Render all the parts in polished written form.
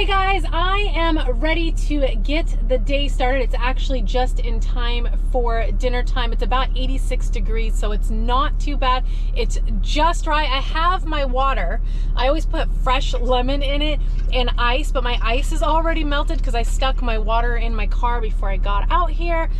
Hey guys, I am ready to get the day started. It's actually just in time for dinner time. It's about 86 degrees, so it's not too bad. It's just right. I have my water. I always put fresh lemon in it and ice, but my ice is already melted because I stuck my water in my car before I got out here.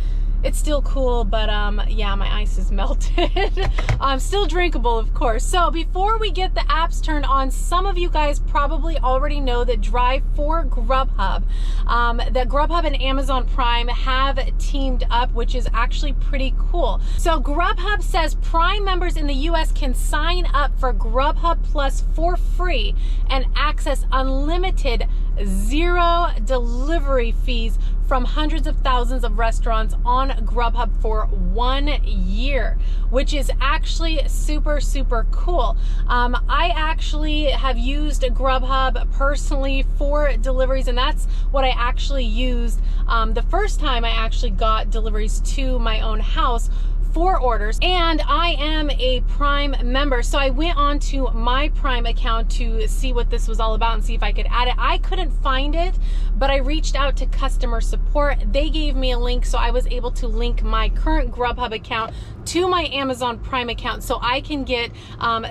It's still cool, but yeah, my ice is melted. Still drinkable, of course. So before we get the apps turned on, some of you guys probably already know that Drive for GrubHub, that GrubHub and Amazon Prime have teamed up, which is actually pretty cool. So GrubHub says Prime members in the US can sign up for GrubHub Plus for free and access unlimited zero delivery fees from hundreds of thousands of restaurants on GrubHub for 1 year, which is actually super, super cool. I actually have used GrubHub personally for deliveries, and that's what I actually used the first time I actually got deliveries to my own house for orders. And I am a Prime member, so I went on to my Prime account to see what this was all about and see if I could add it. I couldn't find it, but I reached out to customer support. They gave me a link, so I was able to link my current GrubHub account to my Amazon Prime account so I can get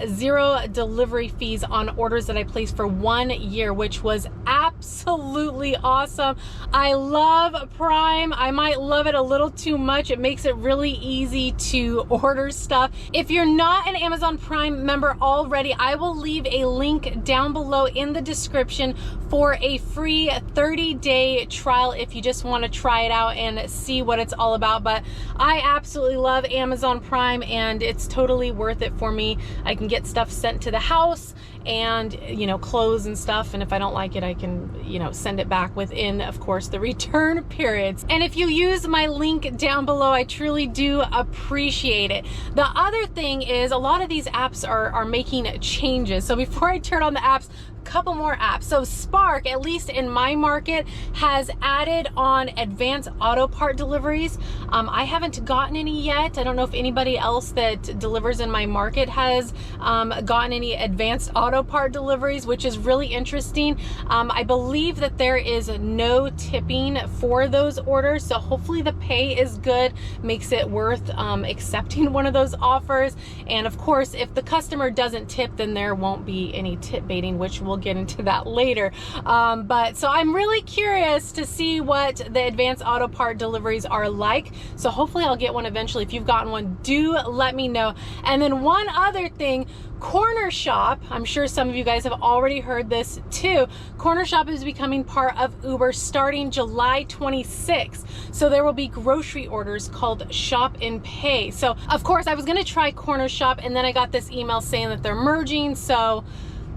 zero delivery fees on orders that I placed for 1 year, which was absolutely awesome. I love Prime. I might love it a little too much. It makes it really easy to order stuff. If you're not an Amazon Prime member already, I will leave a link down below in the description for a free 30-day trial if you just want to try it out and see what it's all about. But I absolutely love Amazon Prime, and it's totally worth it for me. I can get stuff sent to the house and, you know, clothes and stuff, and if I don't like it, I can, you know, send it back within, of course, the return periods. And if you use my link down below, I truly do appreciate it. The other thing is a lot of these apps are making changes. So before I turn on the apps, couple more apps. So Spark, at least in my market, has added on advanced auto part deliveries. I haven't gotten any yet. I don't know if anybody else that delivers in my market has gotten any advanced auto part deliveries, which is really interesting. I believe that there is no tipping for those orders, so hopefully the pay is good, makes it worth accepting one of those offers. And of course, if the customer doesn't tip, then there won't be any tip baiting, which we'll get into that later. But so I'm really curious to see what the advanced auto part deliveries are like. So hopefully I'll get one eventually. If you've gotten one, do let me know. And then one other thing, Corner Shop, I'm sure some of you guys have already heard this too. Corner Shop is becoming part of Uber starting July 26th. So there will be grocery orders called Shop and Pay. So of course I was gonna try Corner Shop, and then I got this email saying that they're merging. So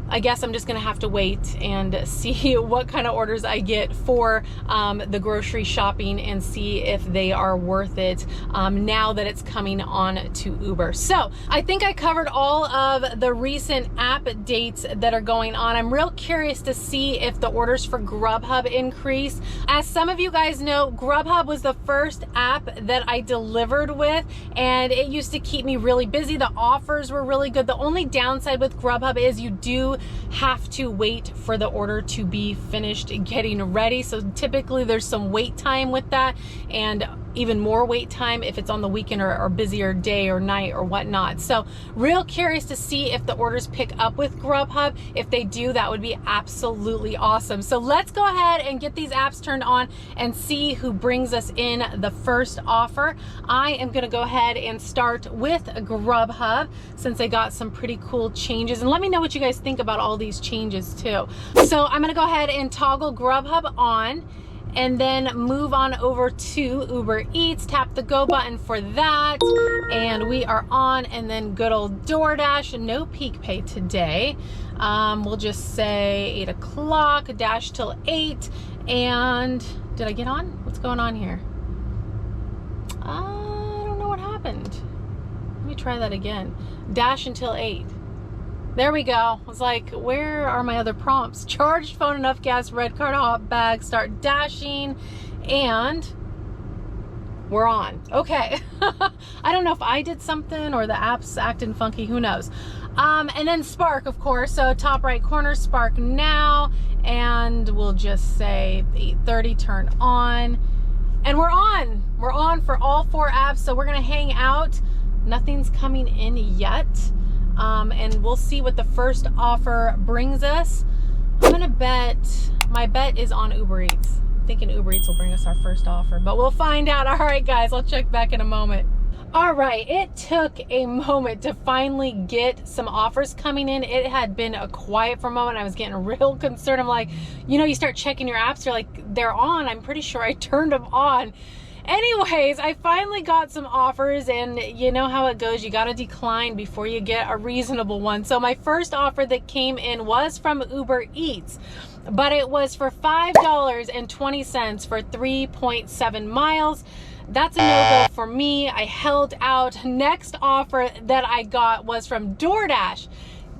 I guess I'm just gonna have to wait and see what kind of orders I get for the grocery shopping and see if they are worth it now that it's coming on to Uber. So I think I covered all of the recent app dates that are going on. I'm real curious to see if the orders for GrubHub increase. As some of you guys know, GrubHub was the first app that I delivered with, and it used to keep me really busy. The offers were really good. The only downside with GrubHub is you do have to wait for the order to be finished getting ready. So typically there's some wait time with that, and even more wait time if it's on the weekend or busier day or night or whatnot. So real curious to see if the orders pick up with GrubHub. If they do, that would be absolutely awesome. So let's go ahead and get these apps turned on and see who brings us in the first offer. I am gonna go ahead and start with GrubHub since they got some pretty cool changes, and let me know what you guys think about all these changes too. So I'm gonna go ahead and toggle GrubHub on, and then move on over to Ubereats, tap the go button for that, and we are on. And then good old DoorDash, no peak pay today. We'll just say 8 o'clock, dash till 8. And did I get on? What's going on here? I don't know what happened. Let me try that again. Dash until 8. There we go. I was like, where are my other prompts? Charged phone, enough gas, red card, hot bag, start dashing, and we're on. Okay. I don't know if I did something or the app's acting funky, who knows. And then Spark, of course. So top right corner, Spark now, and we'll just say 8:30 turn on. And we're on. We're on for all 4 apps. So we're gonna hang out. Nothing's coming in yet. And we'll see what the first offer brings us. I'm gonna bet, my bet is on Ubereats. Thinking Ubereats will bring us our first offer, but we'll find out. All right, guys, I'll check back in a moment. All right, it took a moment to finally get some offers coming in. It had been quiet for a moment. I was getting real concerned. I'm like, you know, you start checking your apps, you're like, they're on. I'm pretty sure I turned them on. Anyways, I finally got some offers, and you know how it goes. You got to decline before you get a reasonable one. So my first offer that came in was from Ubereats, but it was for $5.20 for 3.7 miles. That's a no-go for me. I held out. Next offer that I got was from DoorDash.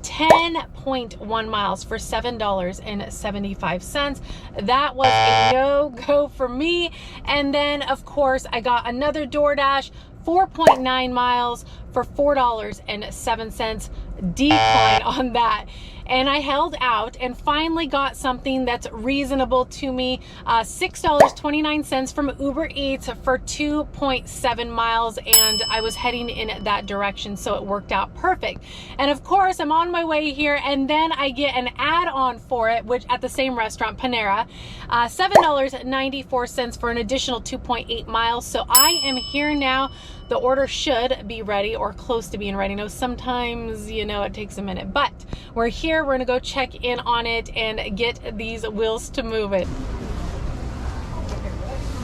10.1 miles for $7.75. That was a no-go for me. And then, of course, I got another DoorDash, 4.9 miles for $4.07. Decline on that. And I held out and finally got something that's reasonable to me. $6.29 from Ubereats for 2.7 miles, and I was heading in that direction, so it worked out perfect. And of course, I'm on my way here, and then I get an add-on for it, which at the same restaurant, Panera, $7.94 for an additional 2.8 miles. So I am here now. The order should be ready or close to being ready. No, sometimes, you know, it takes a minute, but we're here. We're gonna go check in on it and get these wheels to move it.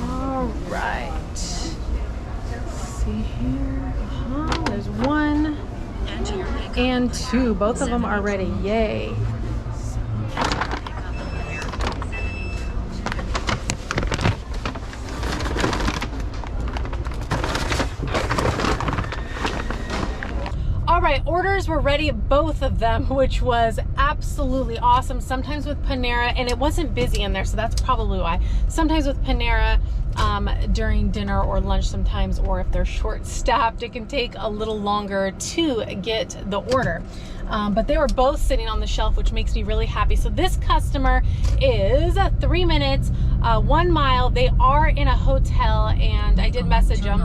All right. Let's see here. There's 1 and 2. Both of them are ready. Yay. All right, orders were ready, both of them, which was absolutely awesome. Sometimes with Panera, and it wasn't busy in there, so that's probably why. Sometimes with Panera, during dinner or lunch sometimes, or if they're short-staffed, it can take a little longer to get the order. But they were both sitting on the shelf, which makes me really happy. So this customer is 3 minutes, 1 mile. They are in a hotel, and I did message them.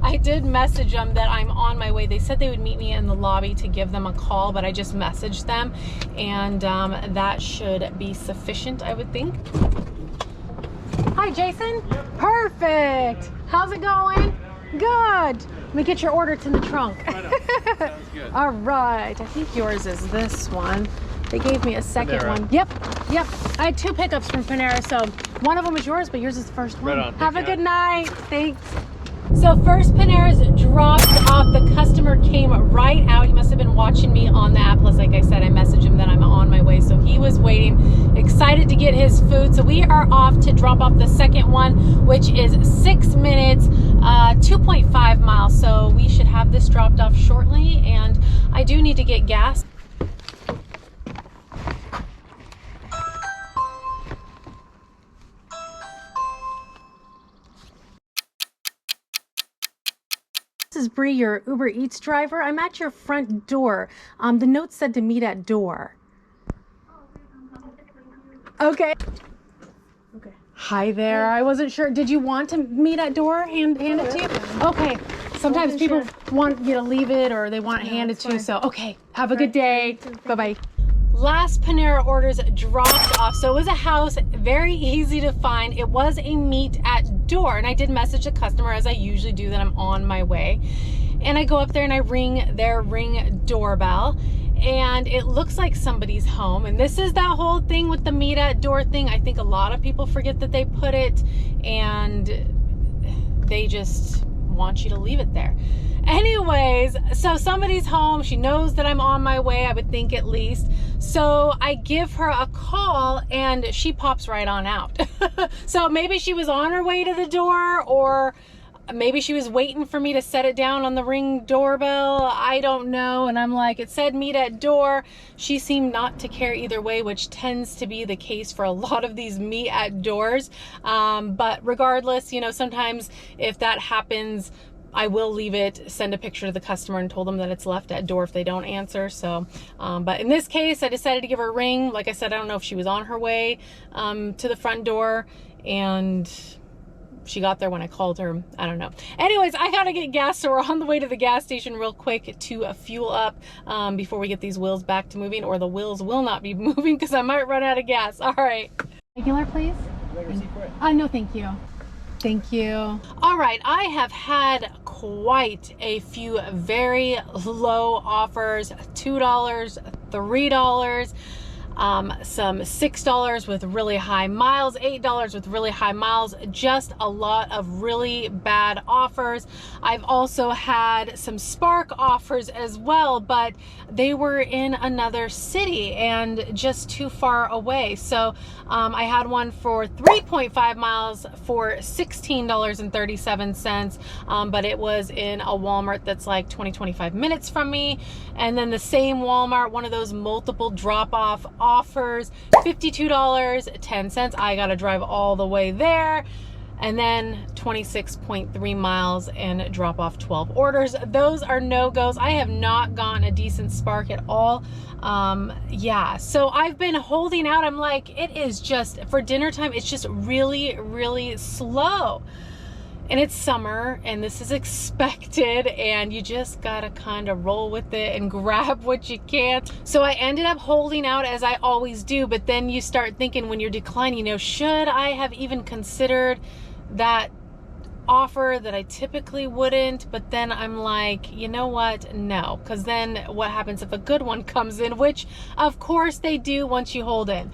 I did message them that I'm on my way. They said they would meet me in the lobby to give them a call, but I just messaged them, and that should be sufficient, I would think. Hi, Jason. Yep. Perfect. How's it going? Good. Let me get your order. It's in the trunk. Sounds good. All right. I think yours is this one. They gave me a second one. Yep. I had 2 pickups from Panera, so one of them is yours, but yours is the first one. Right on. Have a good night. Thanks. So first Panera's dropped off. The customer came right out. He must have been watching me on the app. Plus, like I said, I messaged him that I'm on my way. So he was waiting, excited to get his food. So we are off to drop off the second one, which is 6 minutes, 2.5 miles. So we should have this dropped off shortly. And I do need to get gas. This is Bree, your Uber Eats driver. I'm at your front door. The note said to meet at door. Okay. Hi there. I wasn't sure. Did you want to meet at door? Hand it to you? Okay. Sometimes people want you to leave it, or they want it handed to you. So, okay. Have a good day. Bye-bye. Last Panera orders dropped off. So it was a house, very easy to find. It was a meet at door, and I did message the customer, as I usually do, that I'm on my way. And I go up there and I ring their Ring doorbell, and it looks like somebody's home. And this is that whole thing with the meet at door thing. I think a lot of people forget that they put it, and they just want you to leave it there. Anyways, so somebody's home. She knows that I'm on my way, I would think, at least. So I give her a call, and she pops right on out. So maybe she was on her way to the door, or Maybe she was waiting for me to set it down on the Ring doorbell. I don't know. And I'm like, it said meet at door. She seemed not to care either way, which tends to be the case for a lot of these meet at doors. But regardless, you know, sometimes if that happens, I will leave it, send a picture to the customer and told them that it's left at door if they don't answer. So, but in this case, I decided to give her a ring. Like I said, I don't know if she was on her way to the front door, and she got there when I called her. I don't know. Anyways, I gotta get gas, so we're on the way to the gas station real quick to fuel up before we get these wheels back to moving, or the wheels will not be moving because I might run out of gas. All right. Regular, please? Like receipt for it? No, thank you. Thank you. All right, I have had quite a few very low offers, $2, $3, some $6 with really high miles, $8 with really high miles, just a lot of really bad offers. I've also had some Spark offers as well, but they were in another city and just too far away. So I had one for 3.5 miles for $16.37, but it was in a Walmart that's like 25 minutes from me. And then the same Walmart, one of those multiple drop-off offers, $52.10. I got to drive all the way there. And then 26.3 miles and drop off 12 orders. Those are no-goes. I have not gotten a decent Spark at all. Yeah, so I've been holding out. I'm like, it is just, for dinner time, it's just really, really slow. And it's summer, and this is expected, and you just gotta kind of roll with it and grab what you can. So I ended up holding out, as I always do, but then you start thinking when you're declining, you know, should I have even considered that offer that I typically wouldn't? But then I'm like, you know what? No, because then what happens if a good one comes in, which of course they do once you hold in.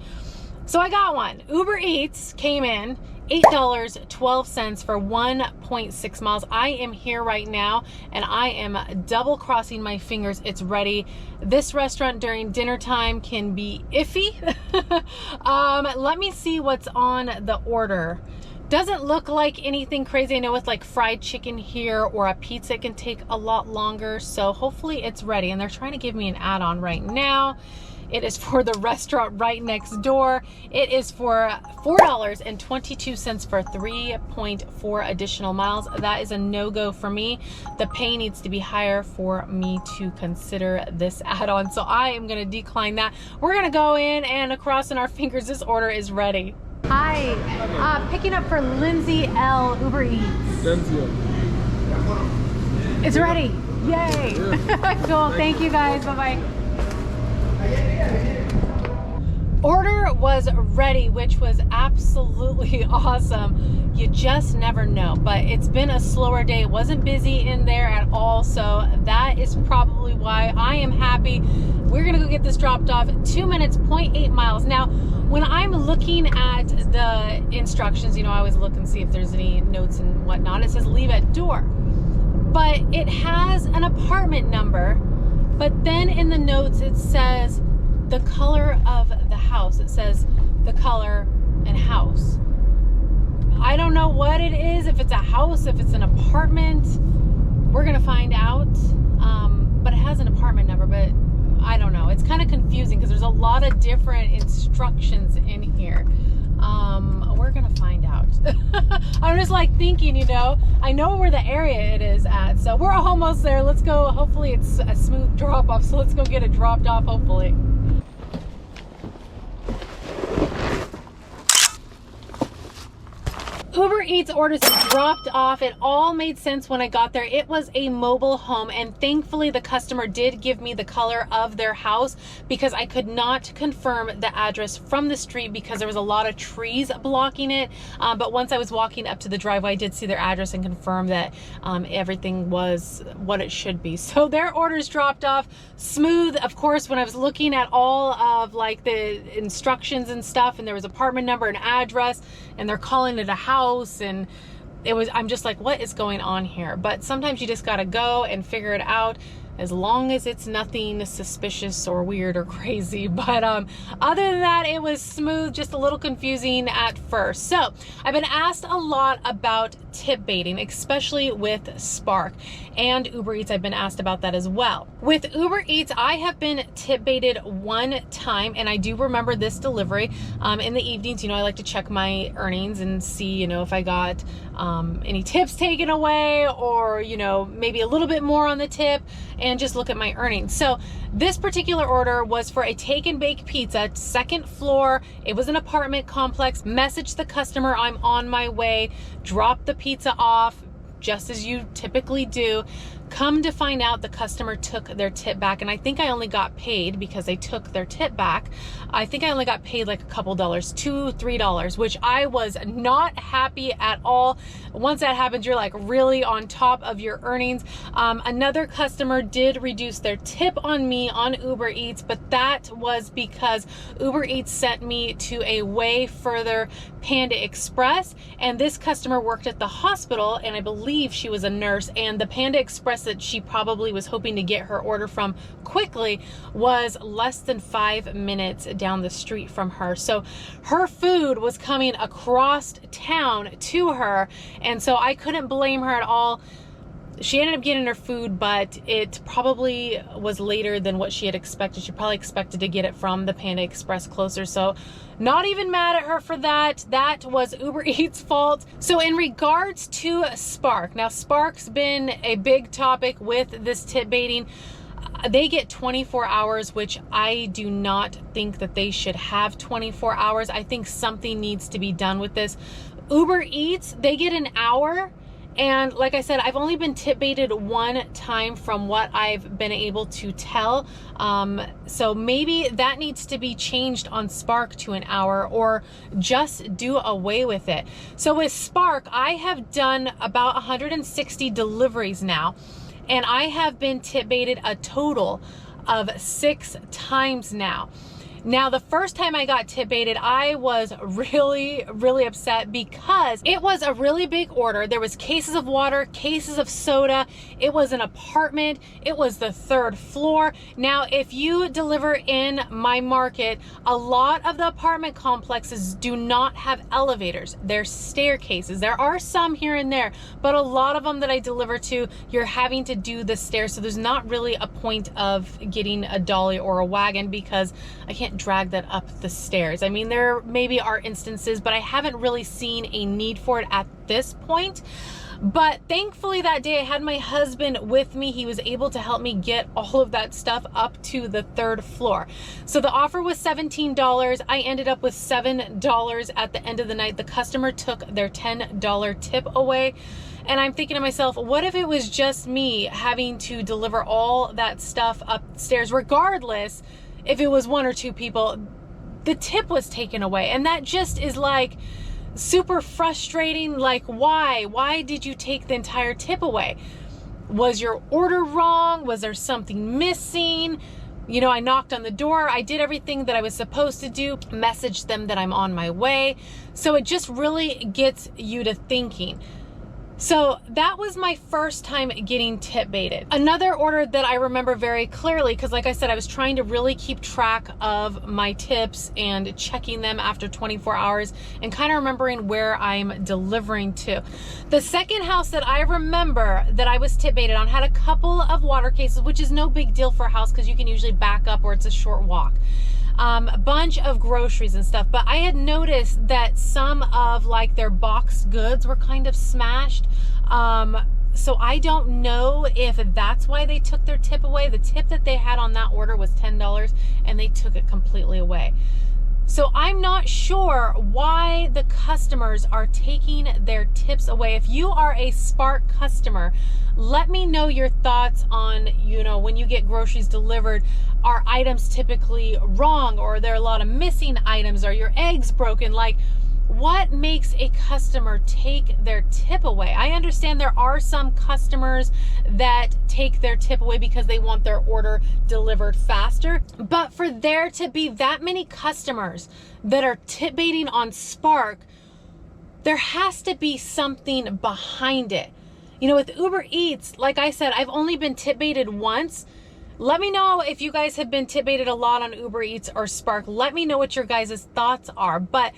So I got one. Ubereats came in, $8.12 for 1.6 miles. I am here right now, and I am double crossing my fingers it's ready. This restaurant during dinner time can be iffy. Let me see what's on the order. Doesn't look like anything crazy. I know with like fried chicken here or a pizza, it can take a lot longer. So hopefully it's ready. And they're trying to give me an add-on right now. It is for the restaurant right next door. It is for $4.22 for 3.4 additional miles. That is a no-go for me. The pay needs to be higher for me to consider this add-on. So I am gonna decline that. We're gonna go in and crossing our fingers, this order is ready. Hi, picking up for Lindsay L. Ubereats. It's ready. Yay. Cool. Thank you guys. Bye-bye. Order was ready, which was absolutely awesome. You just never know, but it's been a slower day. It wasn't busy in there at all, so that is probably why I am happy. We're gonna go get this dropped off. 2 minutes, 0.8 miles. Now, when I'm looking at the instructions, you know, I always look and see if there's any notes and whatnot. It says leave at door, but it has an apartment number, but then in the notes it says the color of the house. It says the color and house. I don't know what it is, if it's a house, if it's an apartment. We're gonna find out. But it has an apartment number, but I don't know. It's kind of confusing because there's a lot of different instructions in here. We're gonna find out. I'm just like thinking, you know, I know where the area it is at, so we're almost there. Let's go. Hopefully it's a smooth drop off, so let's go get it dropped off, hopefully. Ubereats orders dropped off. It all made sense when I got there. It was a mobile home, and thankfully the customer did give me the color of their house because I could not confirm the address from the street because there was a lot of trees blocking it. But once I was walking up to the driveway, I did see their address and confirm that everything was what it should be. So their orders dropped off smooth. Of course, when I was looking at all of like the instructions and stuff, and there was apartment number and address, and they're calling it a house, and I'm just like, what is going on here? But sometimes you just gotta go and figure it out. as long as it's nothing suspicious or weird or crazy. But other than that, it was smooth, just a little confusing at first. So I've been asked a lot about tip baiting, especially with Spark, and Ubereats. I've been asked about that as well. With Ubereats, I have been tip baited one time, and I do remember this delivery. In the evenings, I like to check my earnings and see, if I got any tips taken away, or maybe a little bit more on the tip, and just look at my earnings. So this particular order was for a take and bake pizza, second floor. It was an apartment complex. Messaged the customer, I'm on my way. Drop the pizza off, just as you typically do. Come to find out, the customer took their tip back, and I think I only got paid, because they took their tip back, I think I only got paid like a couple dollars, $2, $3, which I was not happy at all. Once that happens, you're like really on top of your earnings. Another customer did reduce their tip on me on Ubereats, but that was because Ubereats sent me to a way further Panda Express, and this customer worked at the hospital, and I believe she was a nurse, and the Panda Express that she probably was hoping to get her order from quickly was less than 5 minutes down the street from her. So her food was coming across town to her, and so I couldn't blame her at all. She ended up getting her food, but it probably was later than what she had expected. She probably expected to get it from the Panda Express closer. So not even mad at her for that. That was Ubereats' fault. So in regards to Spark, now Spark's been a big topic with this tip baiting. They get 24 hours, which I do not think that they should have 24 hours. I think something needs to be done with this. Ubereats, they get an hour. And like I said, I've only been tip baited one time from what I've been able to tell. So maybe that needs to be changed on Spark to an hour, or just do away with it. So with Spark, I have done about 160 deliveries now, and I have been tip baited a total of 6 times now. Now, the first time I got tip baited, I was really, really upset, because it was a really big order. There was cases of water, cases of soda. It was an apartment. It was the 3rd floor. Now, if you deliver in my market, a lot of the apartment complexes do not have elevators. They're staircases. There are some here and there, but a lot of them that I deliver to, you're having to do the stairs. So there's not really a point of getting a dolly or a wagon, because I can't drag that up the stairs. I mean, there maybe are instances, but I haven't really seen a need for it at this point. But thankfully that day I had my husband with me. He was able to help me get all of that stuff up to the 3rd floor. So the offer was $17. I ended up with $7 at the end of the night. The customer took their $10 tip away. And I'm thinking to myself, what if it was just me having to deliver all that stuff upstairs, regardless if it was 1 or 2 people, the tip was taken away. And that just is like super frustrating. Like, why did you take the entire tip away? Was your order wrong? Was there something missing? I knocked on the door. I did everything that I was supposed to do, messaged them that I'm on my way. So it just really gets you to thinking. So that was my first time getting tip baited. Another order that I remember very clearly, because like I said, I was trying to really keep track of my tips and checking them after 24 hours and kind of remembering where I'm delivering to. The second house that I remember that I was tip baited on had a couple of water cases, which is no big deal for a house because you can usually back up or it's a short walk. A bunch of groceries and stuff, but I had noticed that some of like their boxed goods were kind of smashed. So I don't know if that's why they took their tip away. The tip that they had on that order was $10 and they took it completely away. So I'm not sure why the customers are taking their tips away. If you are a Spark customer, let me know your thoughts on, when you get groceries delivered, are items typically wrong, or are there a lot of missing items? Are your eggs broken? Like, what makes a customer take their tip away? I understand there are some customers that take their tip away because they want their order delivered faster. But for there to be that many customers that are tip baiting on Spark, there has to be something behind it. You know, with Uber Eats, like I said, I've only been tip baited once. Let me know if you guys have been tip baited a lot on Uber Eats or Spark. Let me know what your guys' thoughts are. But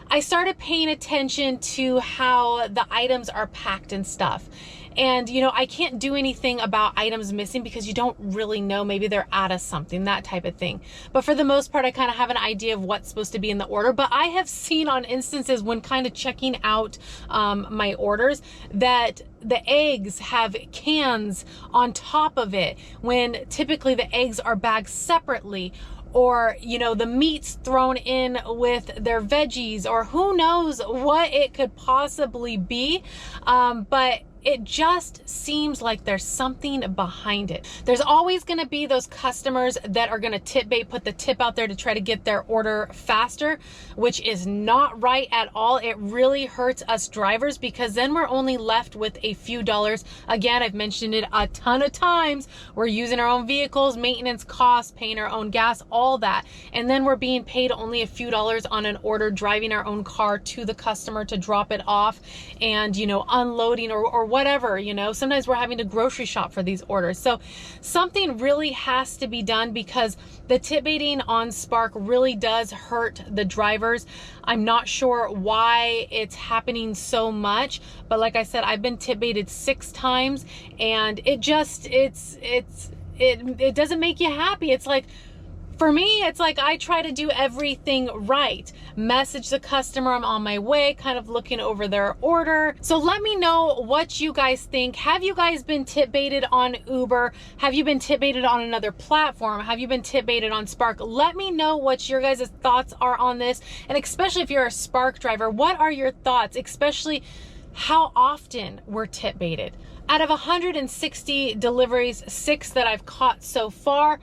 I started paying attention to how the items are packed and stuff. And, you know, I can't do anything about items missing because you don't really know. Maybe they're out of something, that type of thing. But for the most part, I kind of have an idea of what's supposed to be in the order. But I have seen on instances when kind of checking out my orders that the eggs have cans on top of it when typically the eggs are bagged separately. Or, you know, the meat's thrown in with their veggies, or who knows what it could possibly be. But it just seems like there's something behind it. There's always gonna be those customers that are gonna tip bait, put the tip out there to try to get their order faster, which is not right at all. It really hurts us drivers because then we're only left with a few dollars. Again, I've mentioned it a ton of times. We're using our own vehicles, maintenance costs, paying our own gas, all that. And then we're being paid only a few dollars on an order, driving our own car to the customer to drop it off and, you know, unloading or whatever, you know. Sometimes we're having to grocery shop for these orders. So something really has to be done because the tip baiting on Spark really does hurt the drivers. I'm not sure why it's happening so much, but like I said, I've been tip baited 6 times and it just, it doesn't make you happy. It's like, for me, it's like I try to do everything right. Message the customer I'm on my way, kind of looking over their order. So let me know what you guys think. Have you guys been tip baited on Uber? Have you been tip baited on another platform? Have you been tip baited on Spark? Let me know what your guys' thoughts are on this. And especially if you're a Spark driver, what are your thoughts? Especially how often we're tip baited. Out of 160 deliveries, 6 that I've caught so far,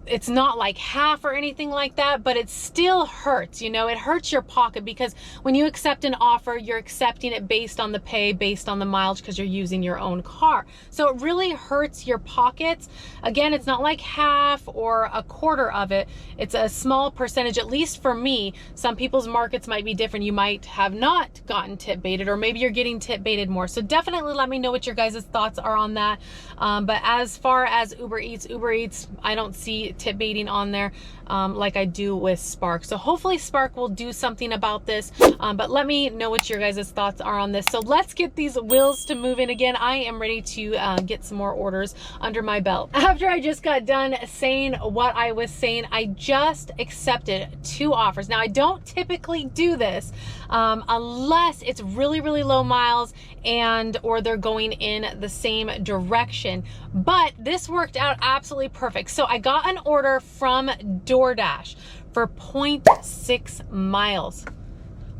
it's not like half or anything like that, but it still hurts. You know, it hurts your pocket because when you accept an offer, you're accepting it based on the pay, based on the mileage, because you're using your own car. So it really hurts your pockets. Again, it's not like half or a quarter of it. It's a small percentage, at least for me. Some people's markets might be different. You might have not gotten tip baited, or maybe you're getting tip baited more. So definitely let me know what your guys' thoughts are on that. But as far as Uber Eats, I don't see tip baiting on there like I do with Spark. So hopefully Spark will do something about this, but let me know what your guys' thoughts are on this. So let's get these wheels to moving again. I am ready to get some more orders under my belt. After I just got done saying what I was saying, I just accepted 2 offers. Now I don't typically do this unless it's really, really low miles and or they're going in the same direction, but this worked out absolutely perfect. So I got an order from DoorDash for 0.6 miles,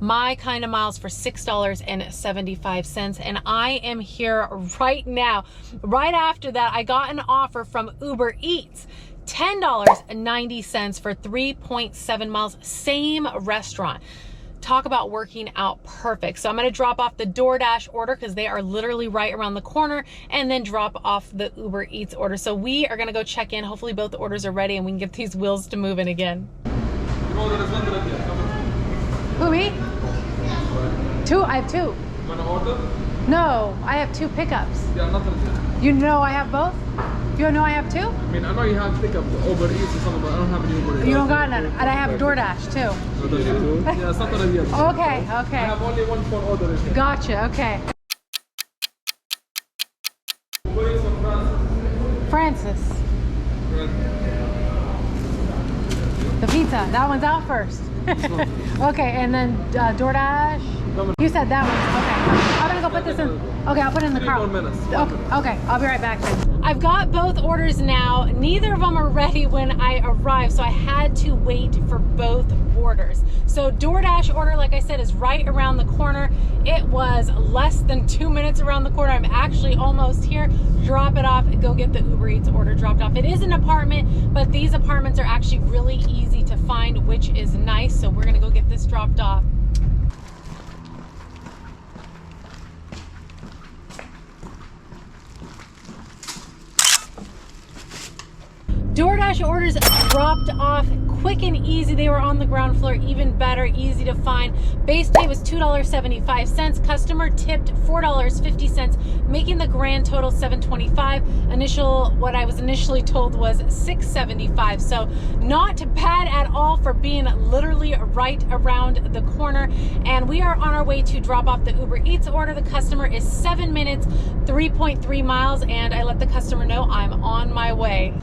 my kind of miles, for $6.75, and I am here right now. Right after that, I got an offer from Uber Eats, $10.90 for 3.7 miles, same restaurant. Talk about working out perfect. So I'm going to drop off the DoorDash order because they are literally right around the corner, and then drop off the Uber Eats order. So we are going to go check in. Hopefully both the orders are ready and we can get these wheels to moving again. Who, me? 2? I have 2. No, I have 2 pickups. You know I have both? You know I have 2? I mean, I know you have pickup Uber Eats or something, but I don't have any Uber Eats. You don't got none. And I have DoorDash too. Yeah, something yet. Okay, okay. I have only 1 phone order. Gotcha, okay. Uber Eats or Francis. The pizza. That one's out first. Okay, and then DoorDash. You said that one. Okay. I'm gonna go put this in. Okay, I'll put it in the car. 3 more minutes. Okay, I'll be right back. I've got both orders now. Neither of them are ready when I arrive, so I had to wait for both orders. So DoorDash order, like I said, is right around the corner. It was less than 2 minutes around the corner. I'm actually almost here. Drop it off and go get the Uber Eats order dropped off. It is an apartment, but these apartments are actually really easy to find, which is nice. So we're gonna go get this dropped off. DoorDash orders dropped off quick and easy. They were on the ground floor, even better, easy to find. Base pay was $2.75. Customer tipped $4.50, making the grand total $7.25. What I was initially told was $6.75. So not bad at all for being literally right around the corner. And we are on our way to drop off the Uber Eats order. The customer is 7 minutes, 3.3 miles, and I let the customer know I'm on my way.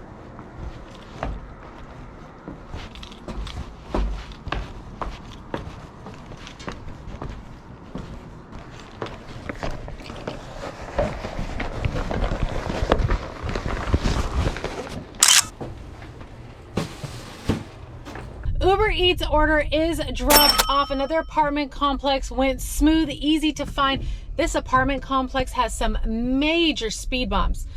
Uber Eats order is dropped off. Another apartment complex, went smooth, easy to find. This apartment complex has some major speed bumps.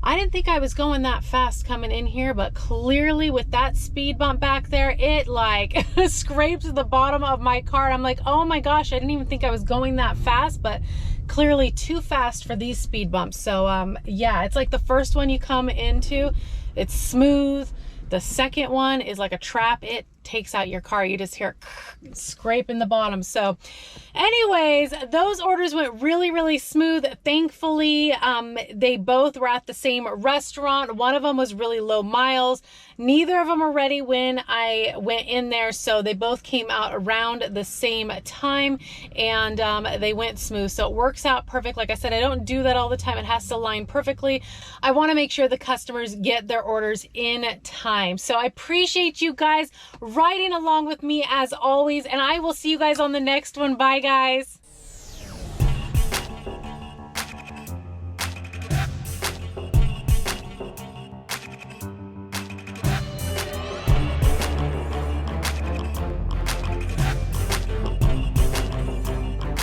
I didn't think I was going that fast coming in here, but clearly with that speed bump back there, it like scrapes the bottom of my car. I'm like, oh my gosh, I didn't even think I was going that fast, but clearly too fast for these speed bumps. So yeah, it's like the first one you come into, it's smooth. The second one is like a trap. It takes out your car. You just hear scraping the bottom. So anyways, those orders went really, really smooth. Thankfully, they both were at the same restaurant. One of them was really low miles. Neither of them were ready when I went in there. So they both came out around the same time, and they went smooth. So it works out perfect. Like I said, I don't do that all the time. It has to line perfectly. I want to make sure the customers get their orders in time. So I appreciate you guys riding along with me as always, and I will see you guys on the next one. Bye guys.